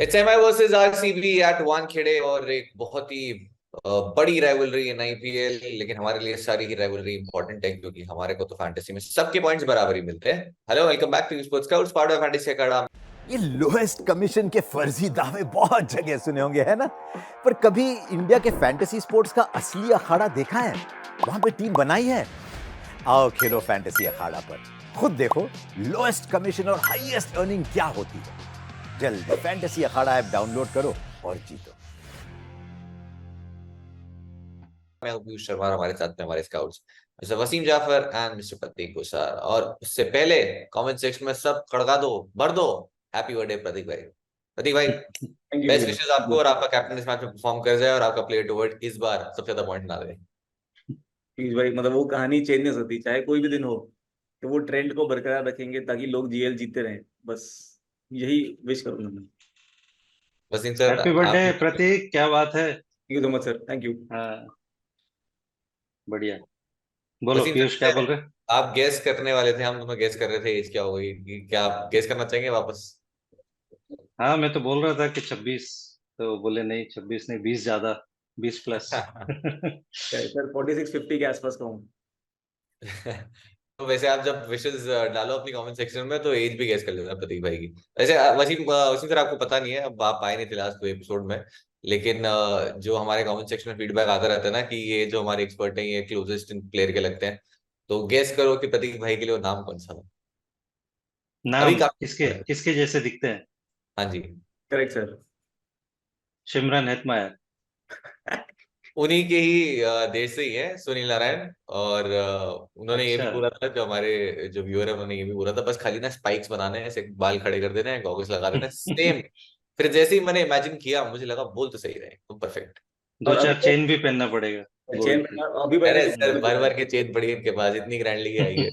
HMI versus RCB at Wankhede, और एक बहुत ही बड़ी राइवलरी है आईपीएल। लेकिन हमारे लिए सारी ही राइवलरी इंपॉर्टेंट है, क्योंकि हमारे को तो फैंटेसी में सबके पॉइंट्स बराबर ही मिलते हैं। Hello, welcome back to sports scouts, part of fantasy academy. ये लोएस्ट कमीशन के फर्जी दावे बहुत जगह सुने होंगे, है ना? पर कभी इंडिया के फैंटेसी स्पोर्ट्स का असली अखाड़ा देखा है? वहां पे टीम बनाई है। आओ खेलो फैंटेसी अखाड़ा पर, खुद देखो लोएस्ट कमीशन और हाईएस्ट अर्निंग क्या होती है। जल्द फैंटेसी अखाड़ा ऐप डाउनलोड करो और जीतो। मैं हूं पीयूष शर्मा, हमारे साथ में हमारे scouts mister Wasim Jaffer and mister Prateek Gusar. और उससे पहले कमेंट सेक्शन में सब खड़का दो, भर दो हैप्पी बर्थडे प्रतीक भाई। प्रतीक भाई, thank you best very wishes आपको, और आपका कैप्टन इस मैच में परफॉर्म कर जाए और आपका प्लेयर टू वर्ड इस बार सबसे ज्यादा पॉइंट ना दे। मच भाई। मतलब वो कहानी चेंज नहीं हो सकती, चाहे कोई भी दिन हो, तो वो ट्रेंड को बरकरार रखेंगे ताकि लोग जीएल जीतते रहें। बस यही विश करूंगा मैं। वसीम सर, हैप्पी आप। बर्थडे प्रतीक, क्या बात है। Thank you so much sir, thank you. हाँ, बढ़िया। बोलो वसीम पीयूष, क्या सर, बोल रहे। आप गेस करने वाले थे, हम तुम्हें गेस कर रहे थे एज क्या होगी, क्या आप गेस करना चाहेंगे वापस? हाँ, मैं तो बोल रहा था कि 26, तो बोले नहीं 26 नहीं, 20 ज्यादा, 20 प्लस। सर 46-50 के आसपास का हूँ। तो वैसे आप जब विशेस डालो अपनी कमेंट सेक्शन में, तो एज भी गेस कर लेना प्रतीक भाई की। वैसे वसीम वसीम सर, आपको पता नहीं है, अब आप आए नहीं थे लास्ट 2 एपिसोड में। लेकिन जो हमारे कमेंट सेक्शन में फीडबैक आता रहता है ना, कि ये जो हमारे एक्सपर्ट हैं ये क्लोजेस्ट प्लेयर के लगते हैं। तो गेस करो कि प्रतीक भाई के लिए वो नाम कौन सा था। अभी नाम किसके काफी। किसके जैसे दिखते हैं। हाँ जी। Correct sir. सिमरन हेतमायर। उन्हीं के ही देश से ही है, सुनील नारायण। और उन्होंने ये भी अच्छा। बोला था, जो हमारे जो व्यूअर है उन्होंने ये भी बोला था, बस खाली ना स्पाइक्स बनाने हैं, ऐसे बाल खड़े कर देने हैं, गॉगल्स लगा देने हैं सेम। फिर जैसे ही मैंने इमेजिन किया, मुझे लगा बोल तो सही रहे, तो परफेक्ट। दो और अभी चार चेन भी पहनना पड़ेगा चेन गोल्ड की। अभी पहले अरे तो सर, भर भर के चेत पड़ी है इनके पास, इतनी ग्रैंडली आई है।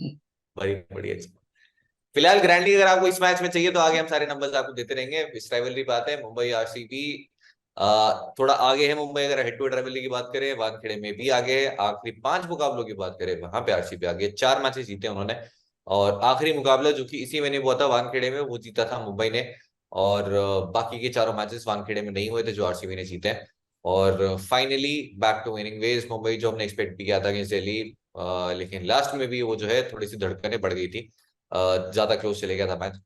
बड़ी बड़ी अच्छी। फिलहाल ग्रैंडली अगर आपको इस मैच में चाहिए, तो आगे हम सारे नंबर्स आपको देते रहेंगे। इस राइवलरी पे आते हैं, मुंबई आरसीबी थोड़ा आगे है। मुंबई अगर हेड टू हेड राइवलरी की बात करें, वानखेड़े में भी आगे है। आखिरी 5 मुकाबलों की बात करें, वहां पे आरसीबी आगे है। 4 मैचेस जीते उन्होंने। और आखिरी मुकाबला जो कि इसी महीने हुआ था वानखेड़े में, वो जीता था मुंबई ने। और बाकी के चारों मैचेस वानखेड़े में नहीं हुए थे, जो आरसीबी ने जीते हैं। और finally back to winning ways Mumbai, जो हमने एक्सपेक्ट भी किया था अगेंस्ट दिल्ली। लेकिन लास्ट में भी वो जो है, थोड़ी सी धड़कनें बढ़ गई थी। ज्यादा क्लोज चले गया था मैच।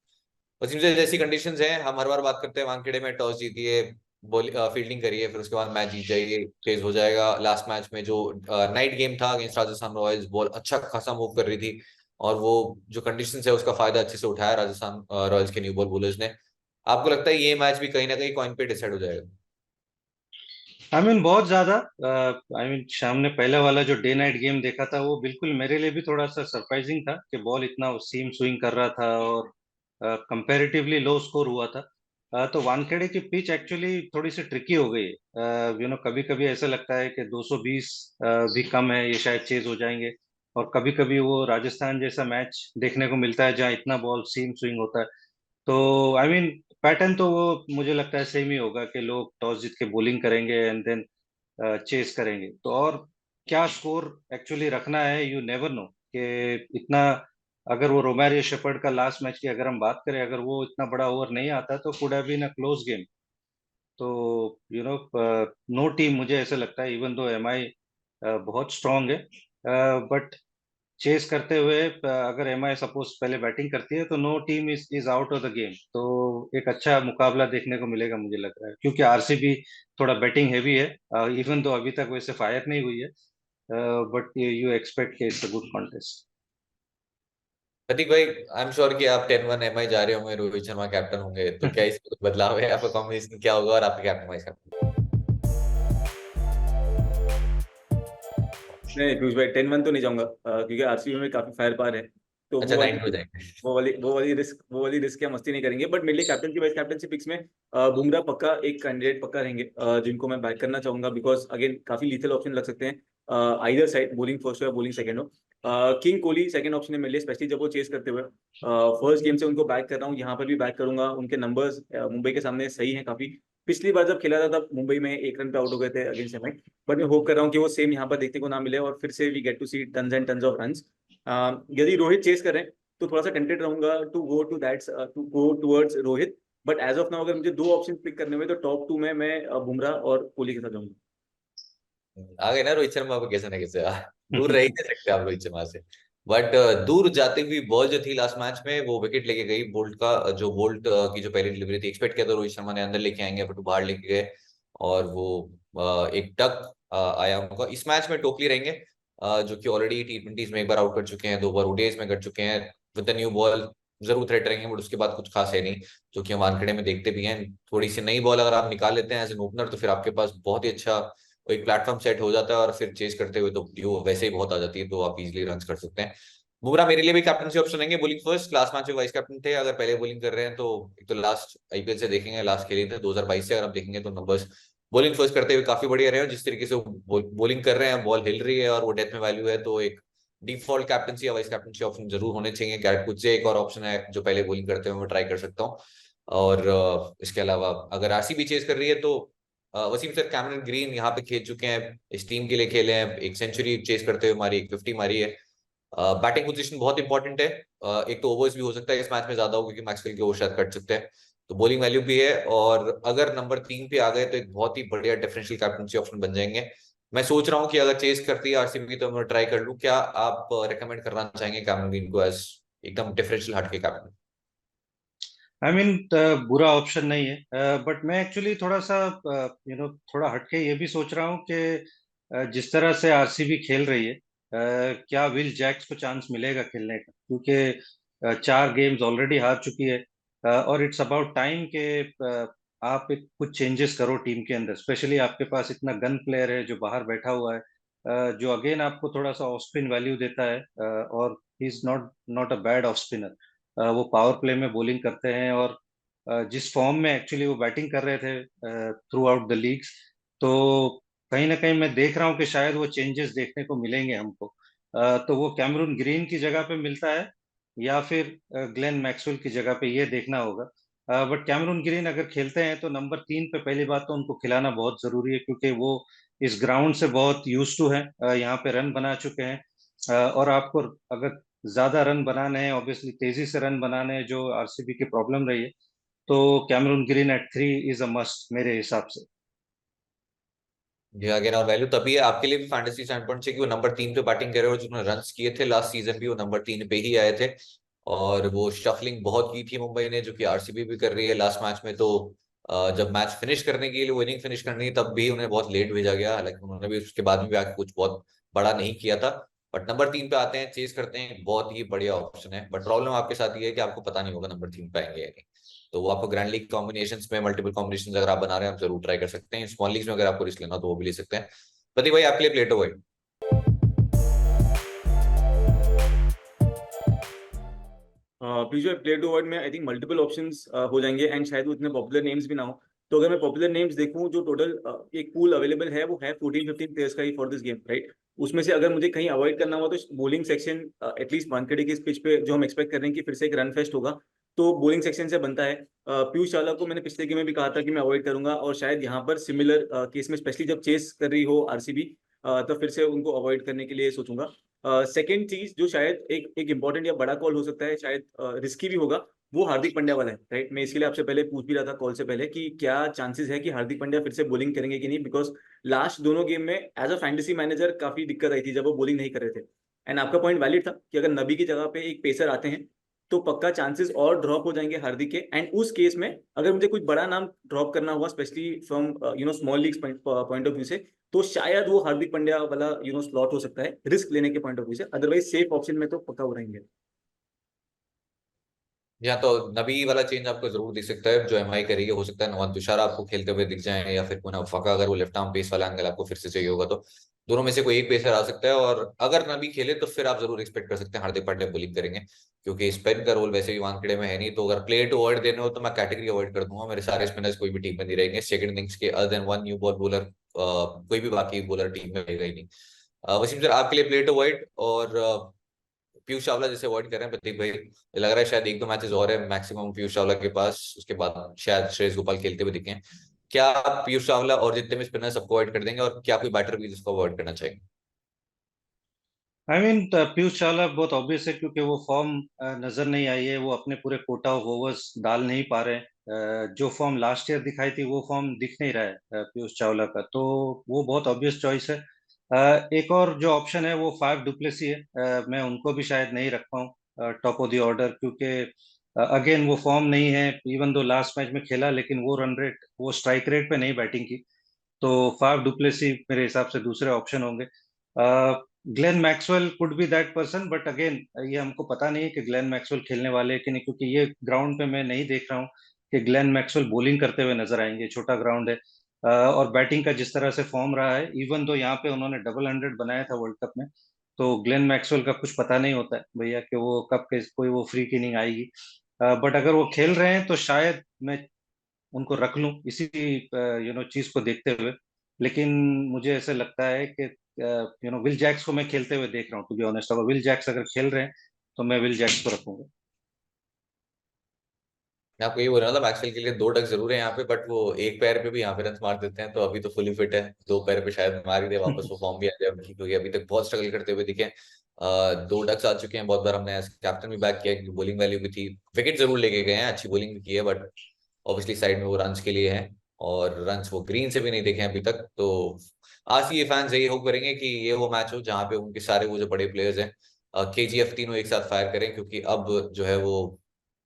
वसीम से जैसी कंडीशंस हैं, हम हर बार बात करते हैं वानखेड़े में टॉस जीतिए, बॉल फील्डिंग करिए, फिर उसके बाद मैच जीत जाइए, चेज हो जाएगा। लास्ट मैच में जो नाइट गेम था अगेंस्ट राजस्थान रॉयल्स, बॉल अच्छा खासा मूव कर रही थी। और वो जो कंडीशंस है उसका फायदा अच्छे से उठाया राजस्थान रॉयल्स के न्यू बॉल बॉलर्स ने। आपको लगता है ये मैच भी कहीं ना कहीं कॉइन पे डिसाइड हो जाएगा? बहुत ज्यादा। शाम ने पहले वाला जो डे नाइट गेम देखा था, वो बिल्कुल मेरे लिए भी थोड़ा सा सरप्राइजिंग था कि बॉल इतना सीम स्विंग कर रहा था और कंपैरेटिवली लो स्कोर हुआ था। तो वानखेड़े की पिच एक्चुअली थोड़ी सी ट्रिकी हो गई है। कभी कभी ऐसा लगता है कि 220 भी कम है, ये शायद चेज हो जाएंगे। और कभी कभी वो राजस्थान जैसा मैच देखने को मिलता है जहाँ इतना बॉल सीम स्विंग होता है। तो पैटर्न तो वो मुझे लगता है सेम ही होगा कि लोग टॉस जीत के बॉलिंग करेंगे एंड देन चेस करेंगे। तो और क्या स्कोर एक्चुअली रखना है, यू नेवर नो कि इतना। अगर वो रोमारियो शेफर्ड का लास्ट मैच की अगर हम बात करें, अगर वो इतना बड़ा ओवर नहीं आता तो could have been a close game. तो नो टीम, मुझे ऐसा लगता है, इवन दो एमआई बहुत स्ट्रांग है, बट चेस करते हुए अगर एमआई सपोज पहले बैटिंग करती है, तो no team is out of the game. तो एक अच्छा मुकाबला देखने को मिलेगा मुझे लग रहा है, क्योंकि आरसीबी थोड़ा बैटिंग हैवी है। इवन दो अभी तक वैसे फायर नहीं हुई है, but you expect it's a good contest. Prateek भाई, आई एम श्योर कि आप 10-1 एमआई जा रहे होंगे, रोहित शर्मा कैप्टन होंगे, तो क्या इसमें कुछ बदलाव है? आपका कॉम्बिनेशन क्या होगा और आपका कैप्टन वाइस कैप्टन? नहीं पीयूष भाई, 10-1 तो नहीं जाऊंगा, क्योंकि आरसीबी में काफी फायर पार है। तो अच्छा, 9 हो जाएंगे। वो वाली रिस्क क्या मस्ती नहीं करेंगे। बट मेरे लिए कैप्टन की वाइस कैप्टनसी पिक्स में बुमराह पक्का एक कैंडिडेट पक्का रहेंगे, जिनको मैं बैक करना चाहूंगा, बिकॉज अगेन काफी लीथल ऑप्शन लग सकते हैं। आइदर साइड, बॉलिंग फर्स्ट हो या बॉलिंग सेकंड हो। किंग कोहली सेकंड ऑप्शन है मेरे लिए, स्पेशली जब वो चेस करते हुए। फर्स्ट गेम से उनको बैक कर रहा हूँ, यहाँ पर भी बैक करूंगा। उनके नंबर्स मुंबई के सामने सही हैं काफी। पिछली बार जब खेला था तब मुंबई में 1 रन पे आउट हो गए थे अगेंस्ट एमआई। बट मैं होप कर रहा हूँ कि वो सेम यहाँ पर देखने को ना मिले, और फिर से we get to see tons and tons of runs. यदि रोहित चेस करें, तो थोड़ा सा टेम्पटेड रहूंगा to go towards Rohit. But as of now अगर मुझे 2 ऑप्शन पिक करने हुए तो टॉप 2 में मैं बुमराह और कोहली के साथ जाऊंगा। आ गए ना रोहित शर्मा को, कैसे ना कैसे दूर रह ही नहीं सकते आप रोहित शर्मा से। बट दूर जाती हुई बॉल जो थी लास्ट मैच में, वो विकेट लेके गई बोल्ट का, जो बोल्ट की जो पहली डिलीवरी थी, एक्सपेक्ट किया था रोहित शर्मा ने अंदर लेके आएंगे, बट वो बाहर लेके गए और वो एक डक आया उनका। इस मैच में टोपली रहेंगे, जो कि ऑलरेडी T20s में एक बार आउट कर चुके हैं, 2 बार ODIs में कर चुके हैं। विद द न्यू बॉल जरूर थ्रेट रहेंगे, बट उसके बाद कुछ खास है नहीं, जो कि हम वानखेड़े में देखते भी हैं। थोड़ी सी नई बॉल अगर आप निकाल लेते हैं एज एन ओपनर, तो फिर आपके पास बहुत ही अच्छा एक प्लेटफॉर्म सेट हो जाता है, और फिर चेस करते हुए तो ड्यू वैसे ही बहुत आ जाती है, तो आप इजीली रन कर सकते हैं। बुमराह मेरे लिए भी कैप्टनसी ऑप्शन रहेंगे, बॉलिंग फर्स्ट। लास्ट मैच में वाइस कैप्टन थे, अगर पहले बॉलिंग कर रहे हैं तो एक तो लास्ट IPL से देखेंगे, लास्ट खेले थे 2022 से, अगर आप देखेंगे तो नंबर्स बॉलिंग फर्स्ट करते हुए काफी बढ़िया रहे, और जिस तरीके से बॉलिंग कर रहे हैं, बॉल हिल रही है और वो डेथ में वैल्यू है, तो एक डिफॉल्ट कैप्टनसी या वाइस कैप्टनसी ऑप्शन जरूर होने चाहिए। गैरेट कुछ एक और ऑप्शन है जो पहले बॉलिंग करते हुए मैं ट्राई कर सकता हूँ। और इसके अलावा अगर RCB चेज कर रही है तो वसीम सर, कैमरन ग्रीन यहाँ पे खेल चुके हैं, इस टीम के लिए खेले हैं, एक सेंचुरी चेस करते हुए मारी, एक 50 मारी है। बैटिंग पोजीशन बहुत इंपॉर्टेंट है, एक तो ओवर्स भी हो सकता है इस मैच में ज्यादा हो, क्योंकि मैक्सवेल के ओवर शायद कट सकते हैं, तो बॉलिंग वैल्यू भी है। और अगर नंबर 3 पे आ गए तो एक बहुत ही बढ़िया डिफरेंशियल कैप्टनसी ऑप्शन बन जाएंगे। मैं सोच रहा हूँ कि अगर चेस करती है RCB तो मैं ट्राई कर लूँ। क्या आप रेकमेंड करना चाहेंगे कैमरन ग्रीन को एज एकदम डिफरेंशियल हटके कैप्टन? आई मीन बुरा ऑप्शन नहीं है, बट मैं एक्चुअली थोड़ा सा थोड़ा हटके ये भी सोच रहा हूँ कि जिस तरह से RCB खेल रही है, क्या विल जैक्स को चांस मिलेगा खेलने का, क्योंकि 4 गेम्स ऑलरेडी हार चुकी है, और इट्स अबाउट टाइम के आप कुछ चेंजेस करो टीम के अंदर, स्पेशली आपके पास इतना गन प्लेयर है जो बाहर बैठा हुआ है, जो अगेन आपको थोड़ा सा ऑफ स्पिन वैल्यू देता है, और he is not not a bad off spinner. वो पावर प्ले में बॉलिंग करते हैं, और जिस फॉर्म में एक्चुअली वो बैटिंग कर रहे थे थ्रू आउट द लीग्स, तो कहीं ना कहीं मैं देख रहा हूँ कि शायद वो चेंजेस देखने को मिलेंगे हमको। तो वो कैमरून ग्रीन की जगह पे मिलता है या फिर ग्लेन मैक्सवेल की जगह पे, ये देखना होगा। बट कैमरून ग्रीन अगर खेलते हैं तो नंबर 3 पे पहली बात तो उनको खिलाना बहुत जरूरी है, क्योंकि वो इस ग्राउंड से बहुत यूज टू है, यहाँ पे रन बना चुके हैं, और आपको अगर ज्यादा रन बनाने हैं, ऑब्वियसली तेजी से रन बनाने हैं, जो RCB की प्रॉब्लम रही है, तो Cameron Green at 3 is a must मेरे हिसाब से। जी, अगेन और वैल्यू तभी है आपके लिए भी फैंटेसी स्टैंडपॉइंट से कि वो नंबर 3 पे बैटिंग करे, और जिन्होंने रन्स किए थे लास्ट सीजन भी वो नंबर 3 पे ही आए थे। और वो शफलिंग बहुत की थी मुंबई ने, जो कि RCB भी कर रही है लास्ट मैच में। तो जब मैच फिनिश करने के लिए, वो इनिंग फिनिश करनी थी, तब भी उन्हें बहुत लेट भेजा गया, हालांकि उन्होंने भी उसके बाद में भी आके कुछ बहुत बड़ा नहीं किया था। बट नंबर 3 पे आते हैं, चेस करते हैं, बहुत ही बढ़िया ऑप्शन है। बट प्रॉब्लम आपके साथ ये है कि आपको पता नहीं होगा नंबर 3 पे आएंगे या नहीं, तो वो आपको ग्रैंड लीग कॉम्बिनेशन में मल्टीपल कॉम्बिनेशन अगर आप बना रहे हैं, आप जरूर ट्राई कर सकते हैं। स्मॉल लीग में अगर आपको रिस्क लेना हो तो वो भी ले सकते हैं। प्रतीक भाई, आपके लिए प्लेटो भाई। पीछे प्ले टू वर्ड में आई थिंक मल्टीपल ऑप्शंस हो जाएंगे, एंड शायद वो इतने पॉपुलर नेम्स भी ना हो। तो अगर मैं पॉपुलर नेम्स देखूं, जो टोटल एक पूल अवेलेबल है वो है 14-15 प्लेयर्स का ही फॉर दिस गेम, राइट। उसमें से अगर मुझे कहीं अवॉइड करना हुआ तो बॉलिंग सेक्शन, एटलीस्ट वानखेड़े की इस पिच पे जो हम एक्सपेक्ट कर रहे हैं कि फिर से एक रन फेस्ट होगा, तो बॉलिंग सेक्शन से बनता है। पीयूष चावला को मैंने पिछले गेम में भी कहा था कि मैं अवॉइड करूंगा, और शायद यहाँ पर सिमिलर केस में स्पेशली जब चेस कर रही हो RCB, तो फिर से उनको अवॉइड करने के लिए सोचूंगा। सेकेंड चीज जो शायद एक एक इंपॉर्टेंट या बड़ा कॉल हो सकता है, शायद रिस्की भी होगा, वो हार्दिक पांड्या वाला है, राइट। मैं इसके लिए आपसे पहले पूछ भी रहा था कॉल से पहले कि क्या चांसेस है कि हार्दिक पांड्या फिर से बॉलिंग करेंगे कि नहीं, बिकॉज लास्ट दोनों गेम में एज अ फैंटेसी मैनेजर काफी दिक्कत आई थी जब वो बॉलिंग नहीं कर रहे थे। एंड आपका पॉइंट वैलिड था कि अगर नबी की जगह पे एक पेसर आते हैं तो पक्का चांसेस और ड्रॉप हो जाएंगे हार्दिक के। एंड उस केस में अगर मुझे कुछ बड़ा नाम ड्रॉप करना हुआ, specially from small leagues point of view से, तो शायद वो हार्दिक पांड्या वाला स्लॉट हो सकता है रिस्क लेने के पॉइंट ऑफ व्यू से। अदरवाइज सेफ ऑप्शन में तो पक्का वो रहेंगे। या तो नबी वाला चेंज आपको जरूर दिख सकता है जो MI करेगी, हो सकता है नवाज तुषार आपको खेलते हुए दिख जाए, या फिर पुनः फका, अगर वो लेफ्ट आर्म पेस वाला एंगल आपको फिर से चाहिए होगा तो दोनों में से कोई एक पेसर आ सकता है। और अगर नबी खेले तो फिर आप जरूर एक्सपेक्ट कर सकते हैं हार्दिक पांड्या बॉलिंग करेंगे, क्योंकि स्पिन का रोल वैसे भी वानखेड़े में है नहीं। तो अगर प्ले टू अवॉइड देने हो तो मैं कैटेगरी अवॉइड कर दूंगा, मेरे सारे स्पिनर्स कोई भी टीम में नहीं रहेंगे सेकंड इनिंग्स के, other than one new ball bowler, कोई भी बाकी बॉलर टीम में रहेगा ही नहीं। वसीम सर, आपके लिए प्ले टू अवॉइड, और पीयूष चावला जैसे अवॉइड कर रहे हैं प्रतीक भाई, लग रहा है शायद 1-2 मैचेस और है मैक्सिमम पीयूष चावला के पास, उसके बाद शायद श्रेयस गोपाल खेलते हुए दिखे। क्या आप पीयूष चावला और जितने भी स्पिनर सबको अवॉइड कर देंगे, और क्या कोई बैटर भी जिसको अवॉइड करना चाहेंगे? आई मीन पीयूष चावला बहुत ऑब्वियस है, क्योंकि वो फॉर्म नजर नहीं आई है, वो अपने पूरे कोटा ऑफ ओवर्स डाल नहीं पा रहे हैं, जो फॉर्म लास्ट ईयर दिखाई थी वो फॉर्म दिख नहीं रहा है पीयूष चावला का, तो वो बहुत ऑब्वियस चॉइस है। एक और जो ऑप्शन है वो फाइव डुप्लेसी है। मैं उनको भी शायद नहीं रख पाऊँ टॉप ऑफ द ऑर्डर, क्योंकि अगेन वो फॉर्म नहीं है। इवन दो लास्ट मैच में खेला, लेकिन वो रन रेट, वो स्ट्राइक रेट पे नहीं बैटिंग की। तो फाइव डुप्लेसी मेरे हिसाब से दूसरे ऑप्शन होंगे। Glenn Maxwell could be that person, but again ये हमको पता नहीं है कि ग्लेन मैक्सवेल खेलने वाले हैं कि नहीं, क्योंकि ये ग्राउंड पे मैं नहीं देख रहा हूँ कि ग्लेन मैक्सवेल बॉलिंग करते हुए नजर आएंगे। छोटा ग्राउंड है और बैटिंग का जिस तरह से फॉर्म रहा है, इवन तो यहाँ पे उन्होंने डबल 100 बनाया था वर्ल्ड कप में, तो ग्लेन मैक्सवेल का कुछ पता नहीं होता है भैया कि वो कब के कोई वो फ्री की इनिंग आएगी। बट अगर वो खेल रहे हैं तो शायद मैं उनको रख लूं इसी चीज को देखते हुए। लेकिन मुझे ऐसे लगता है कि विल जैक्स को मैं खेलते हुए देख रहा हूँ, टू बी ऑनेस्ट। अगर विल जैक्स अगर खेल रहे हैं तो मैं विल जैक्स को रखूंगा। मैं आपको ये बोल रहा था, मैक्सवेल के लिए दो डक जरूर है यहाँ पे, बट वो एक पैर पे भी यहाँ पे रन मार देते हैं, तो अभी तो फुली फिट है, दो पैर पे शायद मार ही दे वापस, वो फॉर्म भी आ जाए उनकी, क्योंकि अभी तक बहुत स्ट्रगल करते हुए दिखे। दो डक्स आ चुके हैं, बहुत बार हमने कैप्टन भी बैक किया, क्योंकि बॉलिंग वैल्यू भी थी, विकेट जरूर लेके गए हैं, अच्छी बॉलिंग भी की है, बट ऑब्वियसली साइड में वो रन्स के लिए है, और रन्स वो ग्रीन से भी नहीं देखे हैं अभी तक। तो आज ये फैंस यही होप करेंगे कि ये वो मैच हो जहाँ पे उनके सारे वो जो बड़े प्लेयर्स हैं केजीएफ तीनों एक साथ फायर करें, क्योंकि अब जो है वो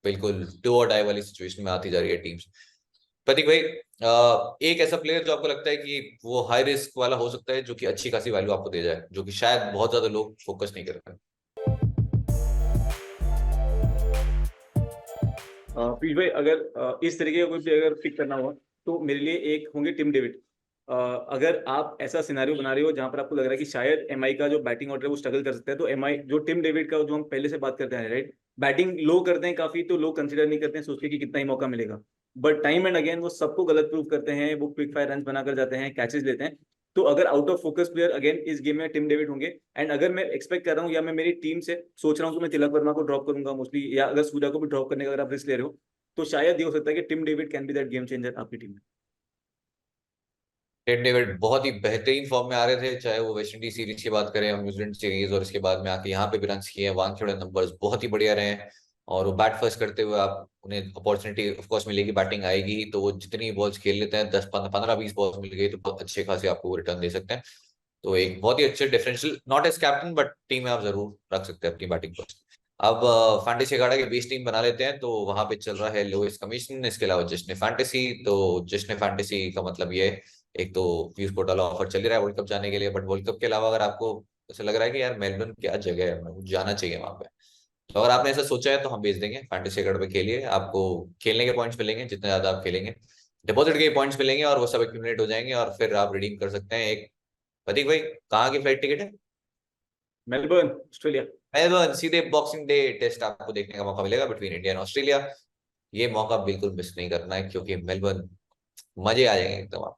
बिल्कुल डू और डाई वाली सिचुएशन में आती जा रही है टीम्स। प्रतीक भाई, एक ऐसा प्लेयर जो आपको लगता है कि वो हाई रिस्क वाला हो सकता है, जो कि अच्छी खासी वैल्यू आपको दे जाए, जो कि शायद बहुत ज्यादा लोग फोकस नहीं कर रहे हैं। पीयूष भाई, अगर इस तरीके का कोई प्लेयर अगर पिक करना हुआ तो मेरे लिए एक होंगे टिम डेविड। अगर आप ऐसा सिनारियो बना रहे हो जहां पर आपको लग रहा है कि शायद एमआई का जो बैटिंग ऑर्डर है वो स्ट्रगल कर सकता है, तो एमआई जो टिम डेविड का जो हम पहले से बात करते हैं, राइट, बैटिंग लो करते हैं काफी, तो लोग कंसिडर नहीं करते हैं, सोचते हैं कि कितना ही मौका मिलेगा, बट टाइम एंड अगेन वो सबको गलत प्रूव करते हैं, वो क्विक फायर रन बनाकर जाते हैं, कैचेस लेते हैं। तो अगर out of focus player again इस गेम में टिम डेविड होंगे। एंड अगर मैं एक्सपेक्ट कर रहा हूँ या मैं मेरी टीम से सोच रहा हूँ कि मैं तिलक वर्मा को ड्रॉप करूंगा मोस्टली, या अगर सूर्या को भी ड्रॉप करने का अगर आप रिस्क ले रहे हो, तो शायद ये हो सकता है कि Tim David can be that game changer आपकी टीम में। टेड डेविड बहुत ही बेहतरीन फॉर्म में आ रहे थे, चाहे वो वेस्ट इंडीज सीरीज की बात करें, हम न्यूजीलैंड सीरीज, और इसके बाद में आके यहाँ पे भी रन किए हैं, वानखेड़े नंबर्स बहुत ही बढ़िया रहे हैं, और वो बैट फर्स्ट करते हुए आप उन्हें अपॉर्चुनिटी ऑफ कोर्स मिलेगी, बैटिंग आएगी, तो वो जितनी बॉल्स खेल लेते हैं, 10 15 20 बॉल्स मिल गई तो बहुत अच्छे खासे आपको रिटर्न दे सकते हैं। तो एक बहुत ही अच्छे differential, not as captain but team में आप जरूर रख सकते हैं अपनी बैटिंग पर। अब फैंटेसी अखाड़ा के 20 टीम बना लेते हैं, तो वहां पे चल रहा है लोएस्ट कमीशन, इसके अलावा जिसने फैंटेसी, तो जिसने फैंटेसी का मतलब ये एक तो व्यूज पोर्टल ऑफर चल रहा है वर्ल्ड कप जाने के लिए, बट वर्ल्ड कप के अलावा अगर आपको ऐसा लग रहा है कि यार मेलबर्न क्या जगह है, मुझे जाना चाहिए वहां पे, तो अगर आपने ऐसा सोचा है तो हम भेज देंगे फैंटेसी अखाड़ा पे, खेलिए, आपको खेलने के पॉइंट्स मिलेंगे, जितने ज्यादा आप खेलेंगे डिपॉजिट के पॉइंट्स मिलेंगे, और वो सब एक्यूमुलेट हो जाएंगे, और फिर आप रिडीम कर सकते हैं एक। प्रतीक भाई, कहाँ की फ्लाइट टिकट है? Melbourne, Australia. मेलबर्न, सीधे बॉक्सिंग डे टेस्ट आपको देखने का मौका मिलेगा बिटवीन इंडिया एंड ऑस्ट्रेलिया। ये मौका बिल्कुल मिस नहीं करना है, क्योंकि मेलबर्न मजे आ जाएंगे एकदम आप।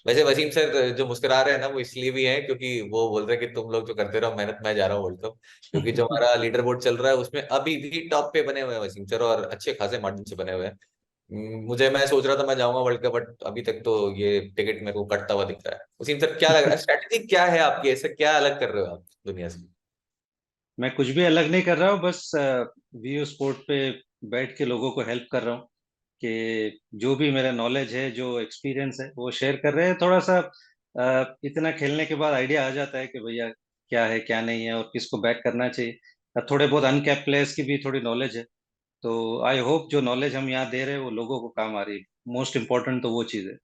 वैसे वसीम सर जो मुस्कुरा रहे हैं ना, वो इसलिए भी है क्योंकि वो बोल रहे हैं कि तुम लोग जो करते रहो मेहनत, मैं जा रहा हूँ वर्ल्ड कप, क्योंकि जो हमारा लीडर बोर्ड चल रहा है उसमें अभी भी टॉप पे बने हुए हैं वसीम सर, और अच्छे खासे मार्जिन से बने हुए हैं। मैं सोच रहा था मैं जाऊंगा वर्ल्ड कप, बट अभी तक तो ये टिकट मेरे को कटता हुआ दिख रहा है। वसीम सर, क्या लग रहा है, स्ट्रेटेजी क्या है आपकी, ऐसा क्या अलग कर रहे हो आप दुनिया से? मैं कुछ भी अलग नहीं कर रहा हूँ, बस वीओ स्पोर्ट पे बैठ के लोगों को हेल्प कर रहा हूँ कि जो भी मेरा नॉलेज है, जो एक्सपीरियंस है, वो शेयर कर रहे हैं। थोड़ा सा इतना खेलने के बाद आइडिया आ जाता है कि भैया क्या है क्या नहीं है और किसको बैक करना चाहिए। थोड़े बहुत अनकैप प्लेयर्स की भी थोड़ी नॉलेज है, तो आई होप जो नॉलेज हम यहाँ दे रहे हैं वो लोगों को काम आ रही है। मोस्ट इम्पोर्टेंट तो वो चीज़ है।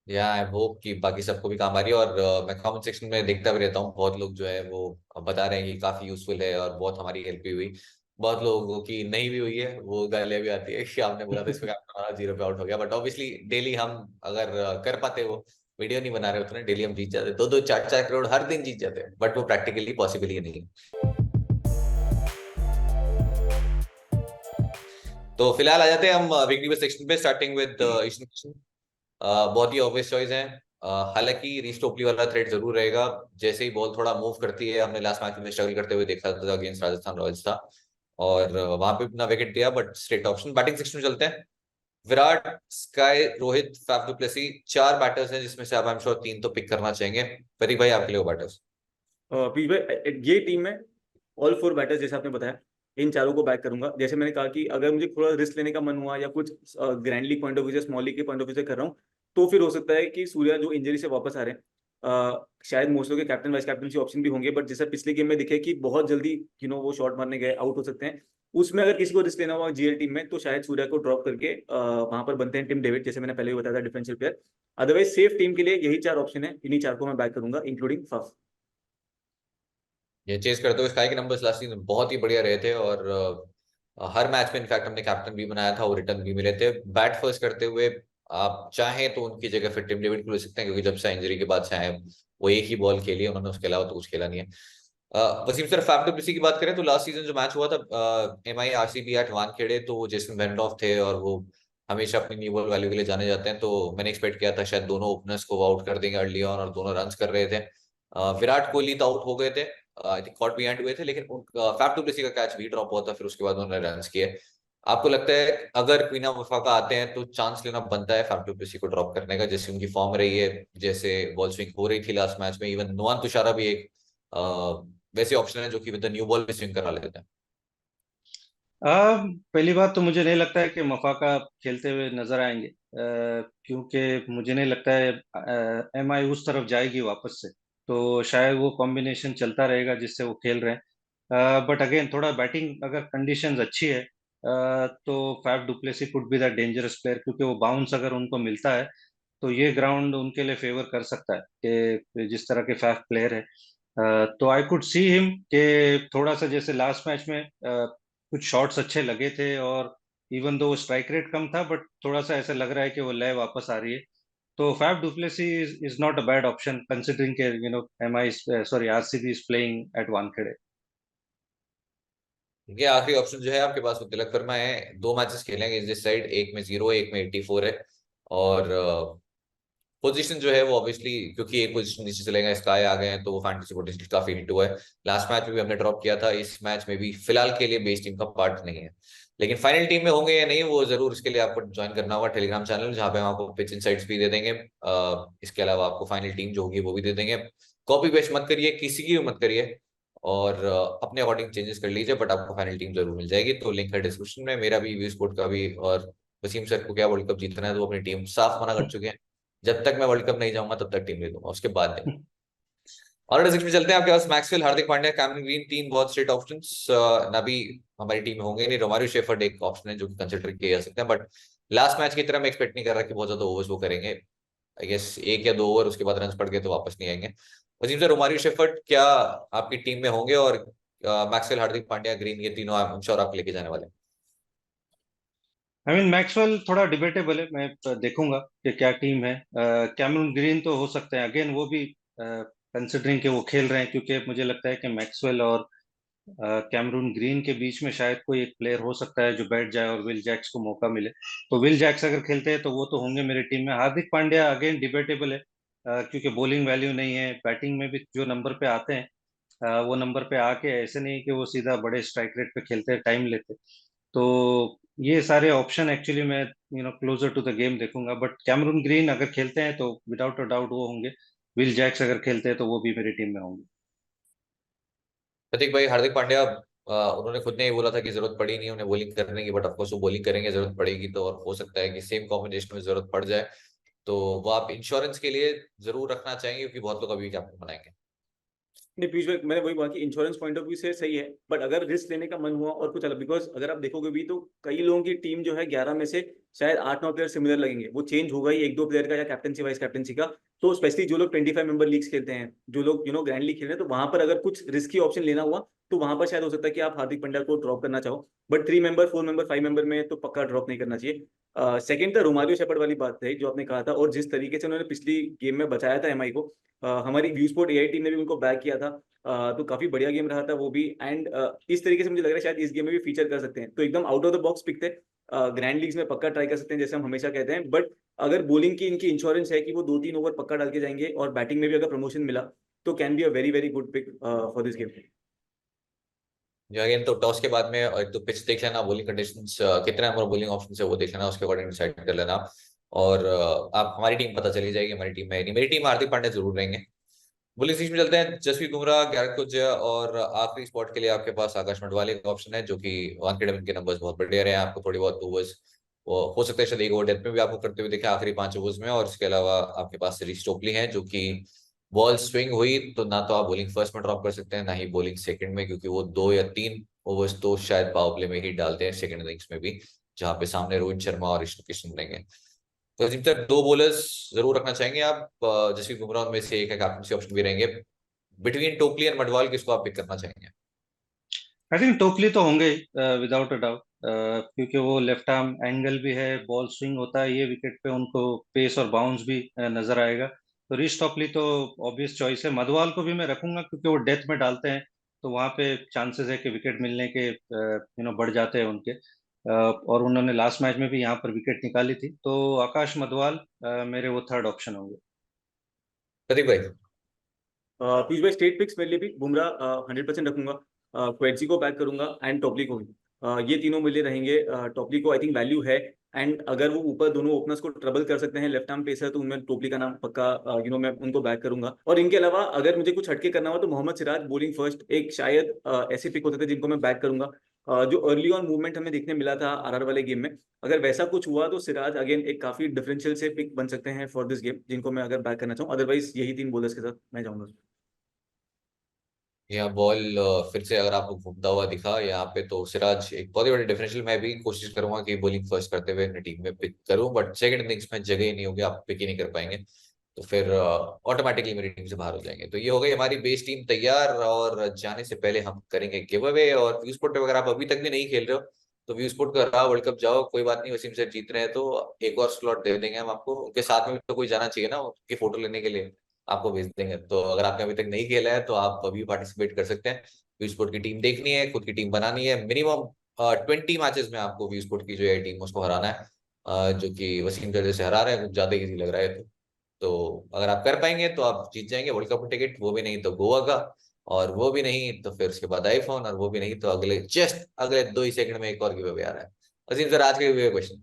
या आई होप कि बाकी सबको भी काम आ रही है, और मैं कमेंट सेक्शन में देखता भी रहता हूँ, बहुत लोग जो है वो बता रहे हैं कि काफी यूजफुल है और बहुत हमारी हेल्प भी हुई। बहुत लोगों की नहीं भी हुई है, वो गालियां भी आती है कि आपने बोला था इसमें हमारा 0 पे आउट हो गया, बट ऑब्वियसली डेली हम अगर कर पाते, वो वीडियो नहीं बना रहे होते ना, डेली हम जीत जाते, 2 2 4 4 करोड़ हर दिन जीत जाते हैं, बट वो प्रैक्टिकली पॉसिबल ही नहीं है। तो फिलहाल आ जाते हैं हम वीकली सेक्शन पे, स्टार्टिंग विद ईशान किशन। बहुत ही ऑब्वियस चॉइस है। हालांकि रीस्टोपली वाला थ्रेड जरूर रहेगा, जैसे ही बॉल थोड़ा मूव करती है, हमने लास्ट मैच में स्ट्रगल करते हुए देखा था अगेंस्ट राजस्थान रॉयल्स था, और वहां पे अपना विकेट दिया, but straight option. Batting section में चलते हैं। Virat, Sky, Rohit, Faf du Plessis, 4 batters हैं, जिसमें से आप आई एम श्योर 3 तो पिक करना चाहेंगे। प्रतीक भाई, आपके लिए वो बैटर्स? पीयूष भाई, ये टीम में ऑल फोर बैटर्स जैसे आपने बताया, इन चारों को बैक करूंगा। जैसे मैंने कहा कि अगर मुझे थोड़ा रिस्क लेने का मन हुआ या कुछ grand league point of view से स्मॉल लीग के पॉइंट ऑफ व्यू से कर रहा हूँ, तो फिर हो सकता है कि सूर्या जो इंजरी से वापस आ रहे हैं, शायद मोस्टली के कैप्टन वाइस कैप्टनसी ऑप्शन भी होंगे, बट जैसा पिछले गेम में दिखे कि बहुत जल्दी वो शॉट मारने गए, आउट हो सकते हैं। उसमें अगर किसी को रिस्क लेना हुआ जीएल टीम में, तो शायद सूर्या को ड्रॉप करके वहां पर बनते हैं टिम डेविड, जैसे मैंने पहले भी बताया था, differential player. Otherwise safe team के लिए यही 4 ऑप्शन है, इन्हीं 4 को मैं बैक करूंगा, इंक्लूडिंग फफ। ये चेज करते हुए स्काई के नंबर्स लास्ट सीजन बहुत ही बढ़िया रहे थे, और हर मैच में इनफैक्ट हमने कैप्टन भी बनाया था और रिटर्न भी मिले थे। बैट फर्स्ट करते हुए आप चाहें तो उनकी जगह फिर टिम डेविड को ले सकते हैं, क्योंकि जब से इंजरी के बाद से आए वो एक ही बॉल खेली है उन्होंने, उसके अलावा तो कुछ खेला नहीं है। वसीम सर, फैफ डुप्लेसी की बात करें तो लास्ट सीजन जो मैच हुआ था एमआई आरसीबी एट वानखेड़े, तो जेसन वेंडॉफ थे और वो हमेशा अपनी न्यू बॉल वैल्यू के लिए जाने जाते हैं, तो मैंने एक्सपेक्ट किया था शायद दोनों ओपनर्स को आउट कर देंगे अर्ली ऑन, और दोनों रन्स कर रहे थे। विराट कोहली तो आउट हो गए थे, आई थिंक कॉट बिहाइंड हुए थे, लेकिन फैफ डुप्लेसी का कैच भी ड्रॉप हुआ था, फिर उसके बाद उन्होंने रन्स किए। आपको लगता है अगर क्वीन ऑफ वफाका आते हैं तो चांस लेना बनता है फैफ डुप्लेसी को ड्रॉप करने का, जैसे उनकी फॉर्म रही है, जैसे बॉल स्विंग हो रही थी लास्ट मैच में? इवन नुआन तुषारा भी एक वैसे ऑप्शन है जो कि विद द न्यू बॉल भी स्विंग करा लेते हैं। पहली बात तो मुझे नहीं लगता है कि मफाका खेलते हुए नजर आएंगे, क्योंकि मुझे नहीं लगता है एमआई उस तरफ जाएगी वापस से, तो शायद वो कॉम्बिनेशन चलता रहेगा जिससे वो खेल रहे हैं। बट अगेन थोड़ा बैटिंग अगर कंडीशंस अच्छी है, तो Faf du Plessis could be the dangerous player, क्योंकि वो बाउंस अगर उनको मिलता है तो ये ग्राउंड उनके लिए फेवर कर सकता है कि जिस तरह के फैफ प्लेयर है। तो आई कुड सी हिम कि थोड़ा सा जैसे लास्ट मैच में कुछ शॉट्स अच्छे लगे थे, और इवन दो स्ट्राइक रेट कम था, बट थोड़ा सा ऐसा लग रहा है कि वो लय वापस आ रही है। तो Faf du Plessis is not a bad option considering के MI sorry RCB is playing at Wankhede. ये आखिरी ऑप्शन जो है आपके पास वो तिलक वर्मा है, 2 मैचेस खेलेंगे इस साइड, एक में 0 एक में 84 है, और पोजीशन जो है वो ऑब्वियसली क्योंकि एक पोजीशन नीचे चले गए, स्काई आ गए हैं, तो वो फैंटेसी पोटेंशियल काफी हिट हुआ है। लास्ट मैच में भी हमने ड्रॉप किया था, इस मैच में भी फिलहाल के लिए बेस टीम का पार्ट नहीं है, लेकिन फाइनल टीम में होंगे या नहीं वो जरूर, इसके लिए आपको ज्वाइन करना होगा टेलीग्राम चैनल, जहाँ पे हम आपको पिच इनसाइट्स भी दे देंगे। इसके अलावा आपको फाइनल टीम जो होगी वो भी दे देंगे। कॉपी पेस्ट मत करिए, किसी की भी मत करिए, और अपने अकॉर्डिंग चेंजेस कर लीजिए, बट आपको फाइनल टीम जरूर मिल जाएगी। तो लिंक है डिस्क्रिप्शन में, मेरा भी वी स्पोर्ट का भी। और वसीम सर को क्या वर्ल्ड कप जीतना है, तो वो अपनी टीम साफ मना कर चुके हैं, जब तक मैं वर्ल्ड कप नहीं जाऊंगा तब तक टीम ले दूंगा, उसके बाद नहीं। और डिस्कशन में चलते हैं, आपके पास Maxwell, Hardik Pandya, Cameron green, 3 बहुत स्ट्रेट ऑप्शंस। नबी हमारी टीम में होंगे नहीं, रोमारियो शेफर्ड एक ऑप्शन है जो कि कंसिडर किए जा सकते हैं, बट लास्ट मैच की तरह मैं एक्सपेक्ट नहीं कर रहा कि बहुत ज्यादा ओवर्स वो करेंगे। आई गेस 1 या 2 ओवर, उसके बाद रन पड़ गए तो वापस नहीं आएंगे। वसीम सर, रोमारियो शेफर्ड क्या आपकी टीम में होंगे? और मैक्सवेल, हार्दिक पांड्या, ग्रीन, ये तीनों आई एम श्योर आप लेके जाने वाले हैं। आई मीन मैक्सवेल थोड़ा डिबेटेबल है, मैं देखूंगा कि क्या टीम है। कैमरून ग्रीन तो हो सकते हैं, अगेन वो भी कंसिडरिंग कि वो खेल रहे हैं, क्योंकि मुझे लगता है कि मैक्सवेल और कैमरून ग्रीन के बीच में शायद कोई एक प्लेयर हो सकता है जो बैठ जाए और विल जैक्स को मौका मिले। तो विल जैक्स अगर खेलते हैं तो वो तो होंगे मेरी टीम में। हार्दिक पांड्या अगेन डिबेटेबल है, क्योंकि बॉलिंग वैल्यू नहीं है, बैटिंग में भी जो नंबर पे आते हैं वो नंबर पे आके ऐसे नहीं कि वो सीधा बड़े स्ट्राइक रेट पे खेलते हैं, टाइम लेते। तो ये सारे ऑप्शन एक्चुअली मैं क्लोजर टू द गेम देखूंगा, बट कैमरून ग्रीन अगर खेलते हैं तो विदाउट अ डाउट वो होंगे। विल जैक्स अगर खेलते हैं तो वो भी मेरी टीम में होंगे। प्रतीक भाई, हार्दिक पांड्या उन्होंने खुद ने ही बोला था कि जरूरत पड़ी नहीं उन्हें बॉलिंग करने की, बट ऑफकोर्स वो बॉलिंग करेंगे जरूरत पड़ेगी तो, और हो सकता है कि सेम कॉम्बिनेशन में जरूरत पड़ जाए, तो वो आप इंश्योरेंस के लिए जरूर रखना चाहेंगे, क्योंकि बहुत लोग अभी कैप्टन बनाएंगे। नहीं पीयूष भाई, मैंने वही बोला कि इंश्योरेंस पॉइंट ऑफ व्यू से सही है, बट अगर रिस्क लेने का मन हुआ और कुछ अलग, बिकॉज अगर आप देखोगे भी तो कई लोगों की टीम जो है 11 में से शायद 8-9 प्लेयर सिमिलर लगेंगे, वो चेंज होगा ही 1-2 प्लेयर का या कैप्टनसी वाइस कैप्टनसी का। तो स्पेशली जो लोग 25 मेंबर लीग्स खेलते हैं, जो लोग ग्रैंड लीग खेल रहे हैं, तो वहां पर अगर कुछ रिस्की ऑप्शन लेना हुआ तो वहां पर शायद हो सकता है कि आप हार्दिक पांड्या को ड्रॉप करना चाहो, बट 3 मेंबर 4 मेंबर 5 मेंबर में तो पक्का ड्रॉप नहीं करना चाहिए। सेकंड था रोमारियो शेफर्ड वाली बात है जो आपने कहा था, और जिस तरीके से उन्होंने पिछली गेम में बचाया था एमआई को, हमारी व्यू स्पोर्ट एआई टीम ने भी उनको बैक किया था। तो काफी बढ़िया गेम रहा था वो भी, एंड इस तरीके से मुझे लग रहा है शायद इस गेम में भी फीचर कर सकते हैं, तो एकदम out of the box pick थे। ग्रैंड लीग्स में पक्का ट्राई कर सकते हैं जैसे हम हमेशा कहते हैं, बट अगर बॉलिंग की इनकी इंश्योरेंस है कि वो 2-3 ओवर पक्का डाल के जाएंगे, और बैटिंग में भी अगर प्रमोशन मिला तो can be a very very good pick for this game. जो अगेन तो टॉस के बाद में एक तो पिच देख लेना, बॉलिंग कंडीशंस कितना नंबर बॉलिंग ऑप्शन है वो देख लेना, उसके अकॉर्डिंग डिसाइड कर लेना। और आप हमारी टीम पता चली जाएगी, हमारी टीम में नहीं, मेरी टीम हार्दिक पांड्या जरूर रहेंगे। बॉलिंग सीरीज में चलते हैं। जसप्रीत बुमराह, गैरेथ कोहली और आखिरी स्पॉट के लिए आपके पास आकाश मडवाले का ऑप्शन है, जो कि वानखेड़े में इनके नंबर्स बहुत बढ़िया रहे हैं। आपको थोड़ी बहुत ओवर्स हो सकता है शायद एक ओवर डेथ में भी आपको करते हुए देखे आखिरी 5 ओवर्स में। और इसके अलावा आपके पास सीरीज टोपली है, जो कि बॉल स्विंग हुई तो ना तो आप बॉलिंग फर्स्ट में ड्रॉप कर सकते हैं, ना ही बॉलिंग सेकंड में, क्योंकि वो 2 या 3 ओवर्स तो शायद पावर प्ले में ही डालते हैं सेकंड इनिंग्स में भी, जहां पे सामने रोहित शर्मा और ईशान किशन रहेंगे। तो अजीम सर, 2 बॉलर्स जरूर रखना चाहेंगे आप। जसप्रीत बुमराह में से एक है, कैप्टनसी ऑप्शन भी रहेंगे। बिटवीन टोपली एंड मडवाल किसको आप पिक करना चाहेंगे? आई थिंक टोपली तो होंगे विदाउट अ डाउट, क्योंकि वो लेफ्ट आर्म एंगल भी है, बॉल स्विंग होता है, ये विकेट पे उनको पेस और बाउंस भी नजर आएगा। तो ऋष टोपली तो ऑब्वियस चॉइस है। मधवाल को भी मैं रखूंगा क्योंकि वो डेथ में डालते हैं, तो वहां पे चांसेस है कि विकेट मिलने के बढ़ जाते हैं उनके। और उन्होंने लास्ट मैच में भी यहाँ पर विकेट निकाली थी, तो आकाश मधवाल मेरे वो थर्ड ऑप्शन होंगे। प्रदीप भाई। पीयूष भाई, स्टेट पिक्स मेरे लिए भी बुमराह 100% रखूंगा, क्वेटजी को बैक करूंगा एंड टॉपली को भी। ये तीनों मेरे लिए रहेंगे। टॉपली को आई थिंक वैल्यू है, एंड अगर वो ऊपर दोनों ओपनर्स को ट्रबल कर सकते हैं, लेफ्ट आर्म पेसर, तो उनमें टोपली का नाम पक्का मैं उनको बैक करूंगा। और इनके अलावा अगर मुझे कुछ हटके करना हो तो मोहम्मद सिराज बॉलिंग फर्स्ट एक शायद ऐसे पिक होते थे जिनको मैं बैक करूंगा। जो अर्ली ऑन मूवमेंट हमें देखने मिला था आरआर वाले गेम में, अगर वैसा कुछ हुआ तो सिराज अगेन एक काफी डिफरेंशियल से पिक बन सकते हैं फॉर दिस गेम, जिनको मैं अगर बैक करना चाहूँ। अदरवाइज यही 3 बॉलर्स के साथ मैं जाऊंगा। यहाँ बॉल फिर से अगर आपको घूमता हुआ दिखा यहाँ पे, तो सिराज एक बहुत ही बड़े डिफरेंशियल। मैं भी कोशिश करूंगा कि बॉलिंग फर्स्ट करते हुए अपनी टीम में पिक करूं, बट सेकंड इनिंग्स में जगह ही नहीं होगी, आप पिक ही नहीं कर पाएंगे, तो फिर ऑटोमेटिकली मेरी टीम से बाहर हो जाएंगे। तो ये हो गई हमारी बेस टीम तैयार। और जाने से पहले हम करेंगे गिव अवे। और व्यू स्पोर्ट पे अगर आप अभी तक भी नहीं खेल रहे हो तो व्यू स्पोर्ट का रहा वर्ल्ड कप जाओ, कोई बात नहीं। वसीम से जीत रहे हैं तो एक और स्लॉट दे देंगे हम आपको। उनके साथ में भी तो कोई जाना चाहिए ना, उनकी फोटो लेने के लिए आपको भेज देंगे। तो अगर आपने अभी तक नहीं खेला है तो आप अभी पार्टिसिपेट कर सकते हैं। व्यू स्पोर्ट की टीम देखनी है, खुद की टीम बनानी है। मिनिमम 20 मैचेस में आपको व्यू स्पोर्ट की जो है टीम उसको हराना है, जो कि वसीम जर्दे से हरा रहे हैं, कुछ ज्यादा इजी लग रहा है। तो अगर आप कर पाएंगे तो आप जीत जाएंगे वर्ल्ड कप टिकट, वो भी नहीं तो गोवा का, और वो भी नहीं तो फिर उसके बाद आईफोन, और वो भी नहीं तो अगले 2 ही सेकंड में एक और गिव अवे आ रहा है। वसीम सर, आज का गिव अवे क्वेश्चन।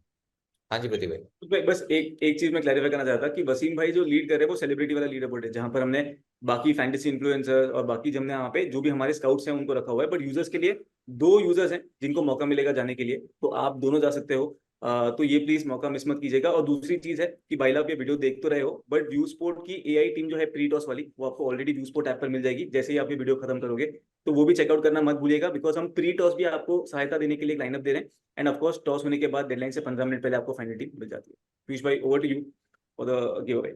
हाँ जी प्रदीप भाई। तो भाई बस एक एक चीज मैं क्लैरिफाई करना चाहता कि वसीम भाई जो लीड कर रहे हैं वो सेलिब्रिटी वाला लीडर बोर्ड है, जहां पर हमने बाकी फैंटेसी इन्फ्लुएंसर और बाकी जो हमने यहाँ पे जो भी हमारे स्काउट्स हैं उनको रखा हुआ है। बट यूजर्स के लिए 2 यूजर्स हैं जिनको मौका मिलेगा जाने के लिए, तो आप दोनों जा सकते हो। तो ये प्लीज मौका मिस मत कीजिएगा। और दूसरी चीज है कि भाई आप ये वीडियो देख तो रहे हो, बट व्यू स्पोर्ट की एआई टीम जो है प्री टॉस वाली, वो आपको ऑलरेडी व्यू स्पोर्ट ऐप पर मिल जाएगी जैसे ही आप ये वीडियो खत्म करोगे। तो वो भी चेकआउट करना मत भूलिएगा, बिकॉज हम प्री टॉस भी आपको सहायता देने के लिए लाइनअप दे रहे हैं। एंड ऑफकोर्स टॉस होने के बाद डेडलाइन से 15 मिनट पहले आपको फाइनल टीम मिल जाती है। पीयूष भाई, over to you for the give away.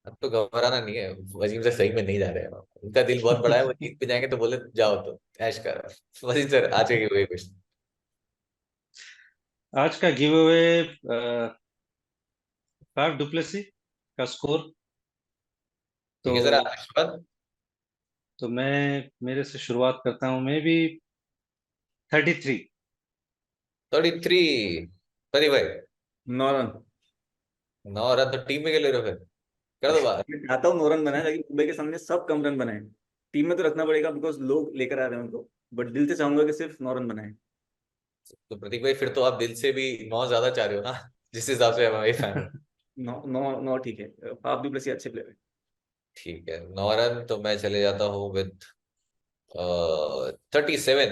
अब तो घबराना नहीं है, वसीम सर सही में नहीं जा रहे हैं। उनका दिल बहुत बड़ा है, वो जीत पे जाएंगे तो बोले जाओ तो ऐश कर। वसीम सर, आज का गिव अवे क्वेश्चन। आज का गिव अवे फाफ डुप्लेसी का स्कोर। ठीक है सर, तो आपके बाद। मैं मेरे से शुरुआत करता हूँ, मैं भी 33। 33। प्रदीप भाई। 9 रन। 9 रन तो टीम में के ले रहे हो फिर? कर दो बात। मैं चाहता हूँ 9 रन बनाए, ताकि मुंबई के सामने सब कम रन बनाए। टीम में तो रखना पड़ेगा बिकॉज लोग लेकर आ रहे हैं उनको, बट दिल से चाहूंगा कि सिर्फ 9 रन बनाए। तो प्रतीक भाई, फिर तो आप दिल से भी 9 ज्यादा चाह रहे हो ना, जिस हिसाब से हमारे फैन हो। 9 9 9 ठीक है। आप भी अच्छे प्लेयर हैं। ठीक है, 9 रन तो मैं चले जाता हूँ विद 37।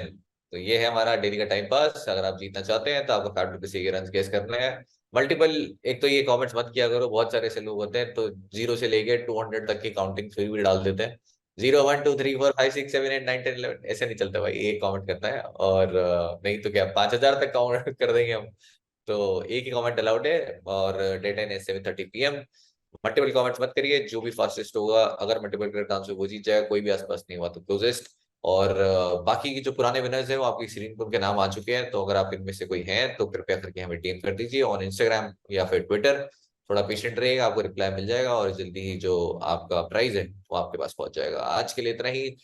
तो ये है हमारा डेली का टाइम पास। अगर आप जीतना चाहते हैं तो आपको फैक्ट किसी के रन गेस करने हैं। मल्टीपल, एक तो ये कमेंट्स मत किया करो, बहुत सारे ऐसे लोग होते हैं तो 0 से लेके 200 तक की काउंटिंग फिर भी डाल देते हैं। 0 1 2 3 4 5 6 7 8 9 10 11 ऐसे नहीं चलता भाई, एक कमेंट करता है। और नहीं तो क्या 5,000 तक काउंट कर देंगे हम। तो एक ही कमेंट अलाउड है। और डेट टाइम है 7:30 PM। मल्टीपल कमेंट्स मत करिए, जो भी फास्टेस्ट होगा, अगर मल्टीपल करेक्ट आंसर वो जीत जाएगा, कोई भी आसपास नहीं हुआ तो क्लोजेस्ट। और बाकी की जो पुराने विनर्स हैं वो आपकी स्क्रीन पर उनके नाम आ चुके हैं, तो अगर आप इनमें से कोई हैं तो कृपया करके हमें डीएम कर दीजिए ऑन इंस्टाग्राम या फिर ट्विटर। थोड़ा पेशेंट रहिएगा, आपको रिप्लाई मिल जाएगा और जल्दी ही जो आपका प्राइज है वो आपके पास पहुंच जाएगा। आज के लिए इतना ही।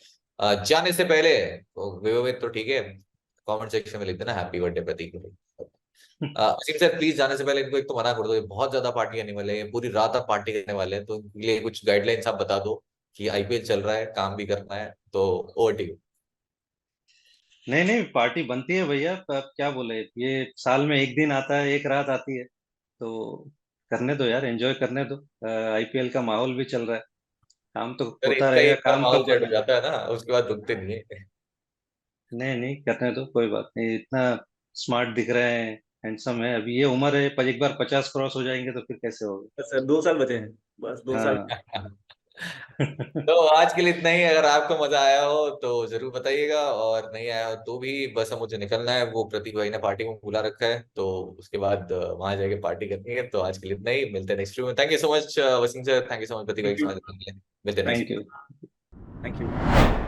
जाने से पहले तो ठीक है, कमेंट सेक्शन में लिख देना happy birthday Prateek. Wasim sir, please जाने से पहले इनको एक तो मना कर दो, ये बहुत ज्यादा पार्टी करने वाले हैं, पूरी रात आप पार्टी करने वाले हैं, तो इनके लिए कुछ गाइडलाइंस आप बता दो कि आईपीएल चल रहा है, काम भी करना है, तो ओवर टू यू। नहीं नहीं, पार्टी बनती है भैया, अब क्या बोले, ये साल में एक दिन आता है, एक रात आती है, तो करने दो यार, एंजॉय करने दो। आईपीएल का माहौल भी चल रहा है। काम तो अरे होता इनका रहेगा, एक बार काम तो माहौल सेट हो करना। जाता है ना, उसके बाद दुखते नहीं है। नहीं नहीं, करने तो कोई बात नहीं, इतना स्मार्ट दिख रहे हैं, हैंडसम है, अभी ये उम्र है, पर एक बार 50 क्रॉस हो जाएंगे तो फिर कैसे होगा। बस सर 2 साल बचे हैं, बस 2 साल। हाँ। तो आज के लिए इतना ही। अगर आपको मजा आया हो तो जरूर बताइएगा, और नहीं आया हो तो भी, बस अब मुझे निकलना है, वो प्रतीक भाई ने पार्टी में बुला रखा है, तो उसके बाद वहां जाके पार्टी करनी है। तो आज के लिए इतना ही, मिलते हैं नेक्स्ट वीडियो में। Thank you so much Wasim sir, thank you so much Prateek भाई, थैंक यू, समय देने के लिए। मिलते हैं thank next. You. Thank you.